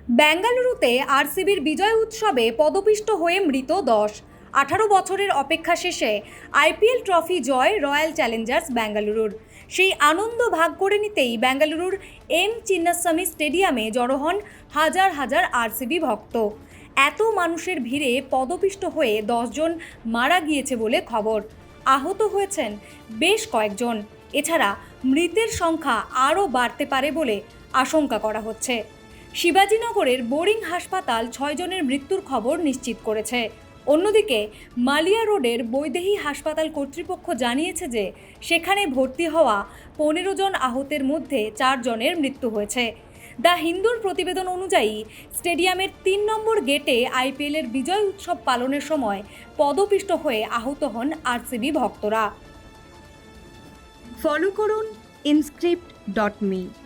বেঙ্গালুরুতে আরসিবির বিজয় উৎসবে পদপিষ্ট হয়ে মৃত 10। 18 বছরের অপেক্ষা শেষে আইপিএল ট্রফি জয় রয়্যাল চ্যালেঞ্জার্স বেঙ্গালুরুর। সেই আনন্দ ভাগ করে নিতেই বেঙ্গালুরুর এম চিন্নাস্বামী স্টেডিয়ামে জড়ো হন হাজার হাজার আরসিবি ভক্ত। এত মানুষের ভিড়ে পদপিষ্ট হয়ে 10 জন মারা গিয়েছে বলে খবর। আহত হয়েছেন বেশ কয়েকজন। এছাড়া মৃতের সংখ্যা আরও বাড়তে পারে বলে আশঙ্কা করা হচ্ছে। শিবাজীনগরের বোরিং হাসপাতাল 6 জনের মৃত্যুর খবর নিশ্চিত করেছে। অন্যদিকে মালিয়া রোডের বৈদেহী হাসপাতাল কর্তৃপক্ষ জানিয়েছে যে সেখানে ভর্তি হওয়া 15 জন আহতের মধ্যে 4 জনের মৃত্যু হয়েছে। দ্য হিন্দুর প্রতিবেদন অনুযায়ী স্টেডিয়ামের 3 নম্বর গেটে আইপিএলের বিজয় উৎসব পালনের সময় পদপিষ্ট হয়ে আহত হন আরসিবি ভক্তরা। ফলো করুন inscript.me।